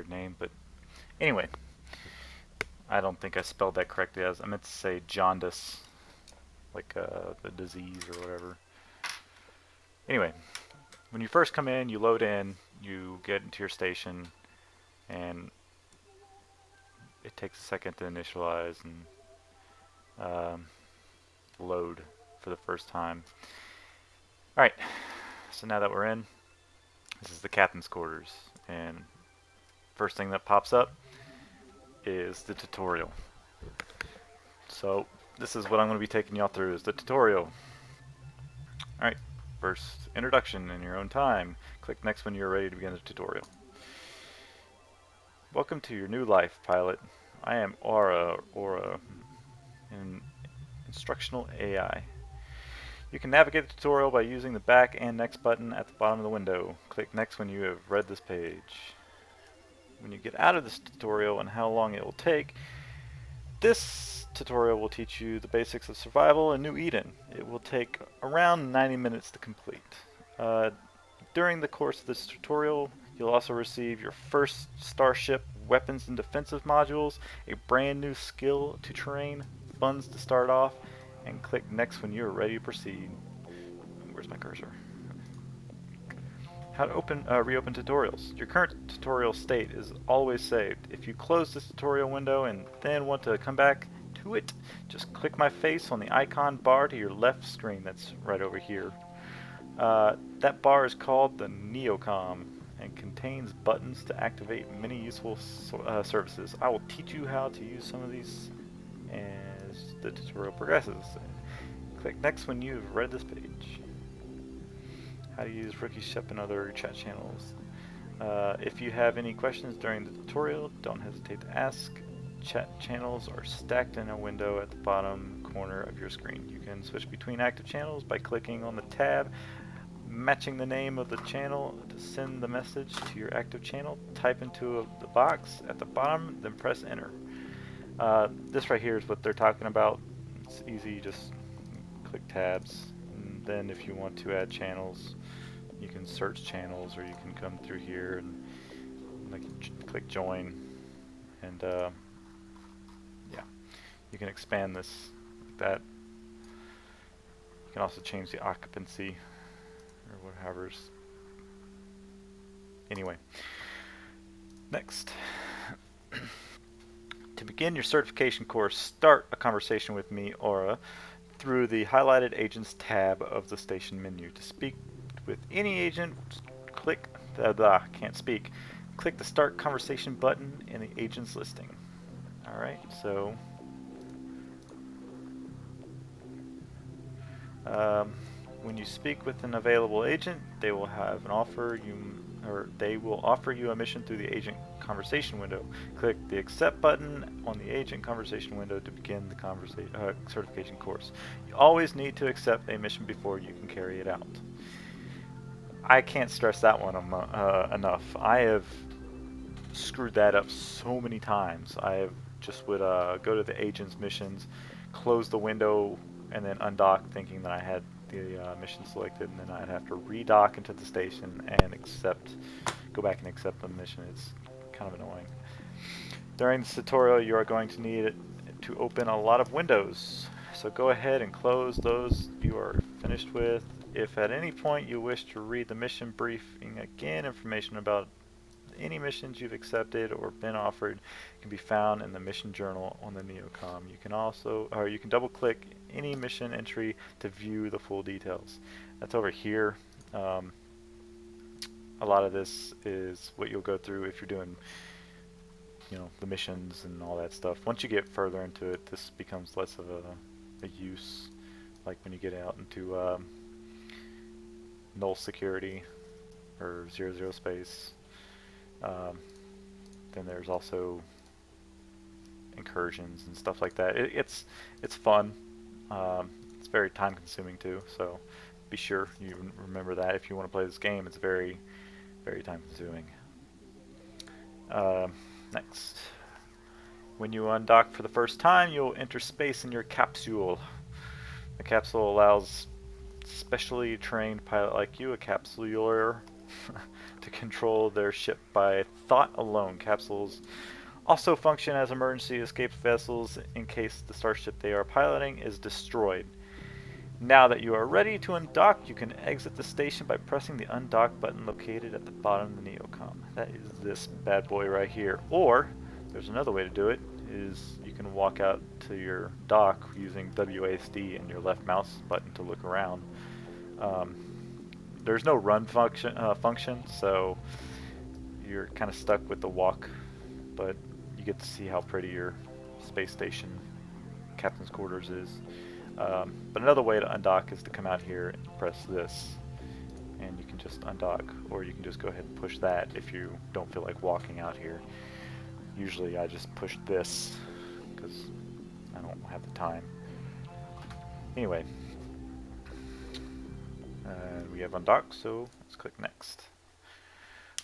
weird name, but anyway, I don't think I spelled that correctly. As I meant to say jaundice, like the disease or whatever. Anyway, when you first come in, you load in, you get into your station, and it takes a second to initialize and um, load for the first time. Alright, so now that we're in, this is the captain's quarters, and first thing that pops up is the tutorial. So this is what I'm going to be taking y'all through, is the tutorial. Alright, first introduction in your own time. Click next when you're ready to begin the tutorial. Welcome to your new life, pilot. I am Aura, an instructional AI. You can navigate the tutorial by using the back and next button at the bottom of the window. Click next when you have read this page. When you get out of this tutorial and how long it will take, this tutorial will teach you the basics of survival in New Eden. It will take around 90 minutes to complete. During the course of this tutorial, you'll also receive your first Starship weapons and defensive modules, a brand new skill to train, funds to start off, and click next when you're ready to proceed. Where's my cursor? How to reopen tutorials. Your current tutorial state is always saved. If you close this tutorial window and then want to come back to it, just click my face on the icon bar to your left screen. That's right over here. That bar is called the Neocom and contains buttons to activate many useful services. I will teach you how to use some of these as the tutorial progresses. Click next when you've read this page. How to use RookieShip and other chat channels. If you have any questions during the tutorial, don't hesitate to ask. Chat channels are stacked in a window at the bottom corner of your screen. You can switch between active channels by clicking on the tab, matching the name of the channel to send the message to your active channel. Type into the box at the bottom, then press enter. This right here is what they're talking about. It's easy, just click tabs. And then if you want to add channels, you can search channels, or you can come through here and click join, and yeah, you can expand this like that. You can also change the occupancy or whatever's. Anyway, next. To begin your certification course, start a conversation with me, Aura, through the highlighted Agents tab of the station menu. To speak with any agent, click can't speak. Click the Start Conversation button in the Agents listing. Alright, so when you speak with an available agent, they will offer you a mission through the agent conversation window. Click the accept button on the agent conversation window to begin the certification course. You always need to accept a mission before you can carry it out. I can't stress that one enough. I have screwed that up so many times. I just would go to the agent's missions, close the window, and then undock thinking that I had the mission selected, and then I'd have to redock into the station and go back and accept the mission. It's kind of annoying. During this tutorial, you are going to need to open a lot of windows. So go ahead and close those you are finished with. If at any point you wish to read the mission briefing again, information about any missions you've accepted or been offered can be found in the mission journal on the Neocom. You can double click any mission entry to view the full details. That's over here. A lot of this is what you'll go through if you're doing, the missions and all that stuff. Once you get further into it, this becomes less of a use, like when you get out into null security or 00 space. Then there's also incursions and stuff like that. It's fun. It's very time consuming too, so be sure you remember that if you want to play this game. It's very, very time consuming. Next. When you undock for the first time, you'll enter space in your capsule. The capsule allows specially trained pilot like you, a capsuleer, to control their ship by thought alone. Capsules also function as emergency escape vessels in case the starship they are piloting is destroyed. Now that you are ready to undock, you can exit the station by pressing the undock button located at the bottom of the Neocom. That is this bad boy right here. Or, there's another way to do it, is you can walk out to your dock using WASD and your left mouse button to look around. There's no run function, so you're kind of stuck with the walk, but you get to see how pretty your space station captain's quarters is. But another way to undock is to come out here and press this, and you can just undock, or you can just go ahead and push that if you don't feel like walking out here. Usually I just push this because I don't have the time. Anyway, we have undocked, so let's click next.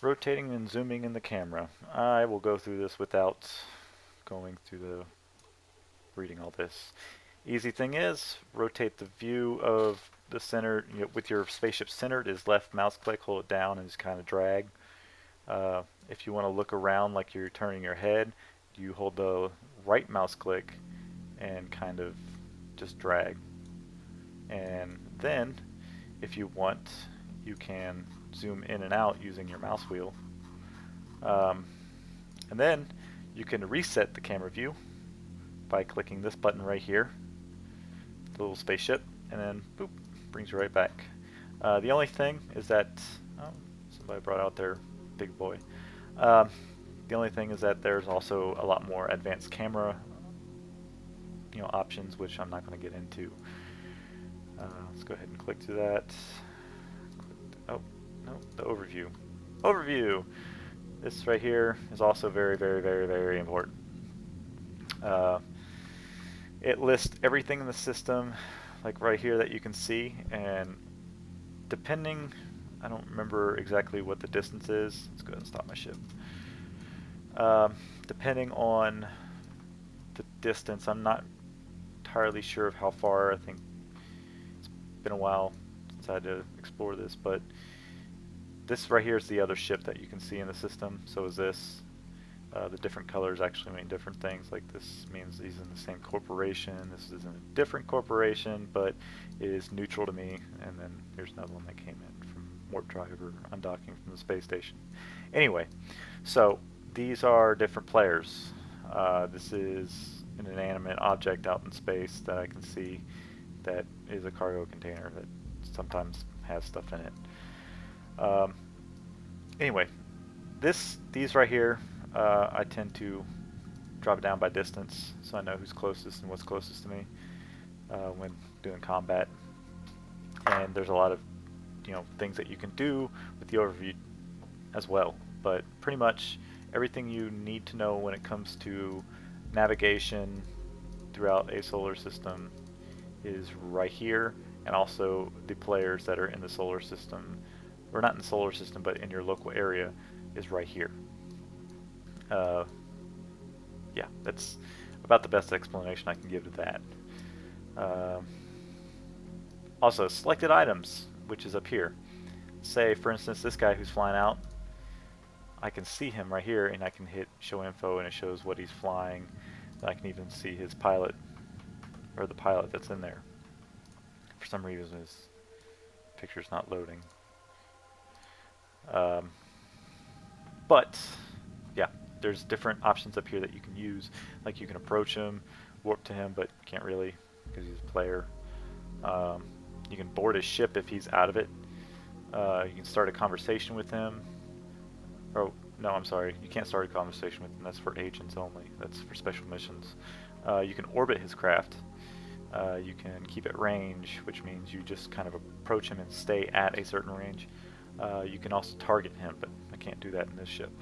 Rotating and zooming in the camera. I will go through this without going through the reading all this. Easy thing is, rotate the view of the center, with your spaceship centered, is left mouse click, hold it down, and just kind of drag. If you want to look around like you're turning your head, you hold the right mouse click and kind of just drag. And then, if you want, you can zoom in and out using your mouse wheel. And then, you can reset the camera view by clicking this button right here, the little spaceship, and then boop, brings you right back. The only thing is that, oh, somebody brought out their big boy. The only thing is that there's also a lot more advanced camera, options, which I'm not going to get into. Let's go ahead and click to that. Oh, no, the overview. Overview. This right here is also very, very, very, very important. It lists everything in the system, like right here that you can see, and depending, I don't remember exactly what the distance is. Let's go ahead and stop my ship. Depending on the distance, I'm not entirely sure of how far. I think it's been a while since I had to explore this, but this right here is the other ship that you can see in the system. So is this. The different colors actually mean different things. Like this means he's in the same corporation. This is in a different corporation, but it is neutral to me. And then here's another one that came in from Warp Drive or undocking from the space station. Anyway, so these are different players. This is an inanimate object out in space that I can see that is a cargo container that sometimes has stuff in it. Anyway, these right here, I tend to drop it down by distance so I know who's closest and what's closest to me when doing combat. And there's a lot of things that you can do with the overview as well, but pretty much everything you need to know when it comes to navigation throughout a solar system is right here, and also the players that are in the solar system, or not in the solar system but in your local area, is right here. Yeah, that's about the best explanation I can give to that. Also, selected items, which is up here. Say, for instance, this guy who's flying out, I can see him right here, and I can hit show info, and it shows what he's flying. I can even see his pilot, or the pilot that's in there. For some reason, his picture's not loading. But yeah, there's different options up here that you can use. Like you can approach him, warp to him, but you can't really because he's a player. You can board his ship if he's out of it. You can start a conversation with him. Oh, no, I'm sorry. You can't start a conversation with him. That's for agents only. That's for special missions. You can orbit his craft. You can keep at range, which means you just kind of approach him and stay at a certain range. You can also target him, but I can't do that in this ship.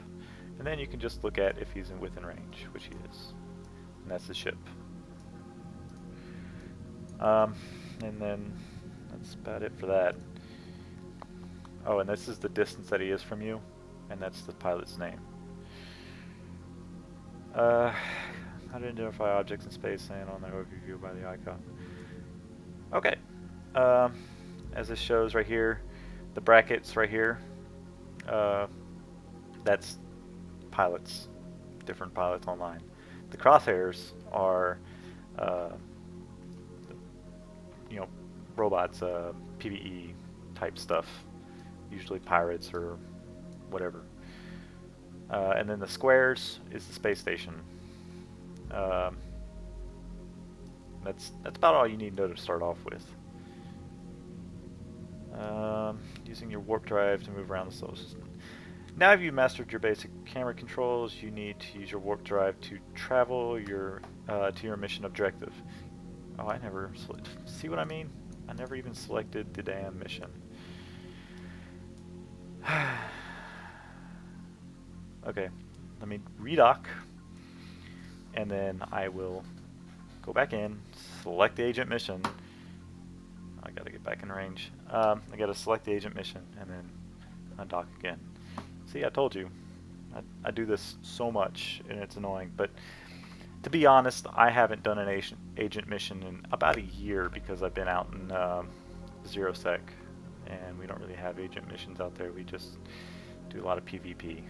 And then you can just look at if he's within range, which he is. And that's the ship. And then that's about it for that. Oh, and this is the distance that he is from you, and that's the pilot's name. How to identify objects in space and on the overview by the icon. Okay. As this shows right here, the brackets right here, that's pilots, different pilots online. The crosshairs are, uh, you know, robots, PvE type stuff, usually pirates or whatever. And then the squares is the space station. Um, that's about all you need to know to start off with. Using your warp drive to move around the solar system. Now you've mastered your basic camera controls, you need to use your warp drive to travel your to your mission objective. Oh, I never see what I mean? I never even selected the damn mission. Okay, let me redock, and then I will go back in, select the agent mission. I gotta get back in range. I gotta select the agent mission and then undock again. See, I told you. I do this so much and it's annoying, but to be honest, I haven't done an agent mission in about a year because I've been out in Zero Sec and we don't really have agent missions out there. We just do a lot of PvP.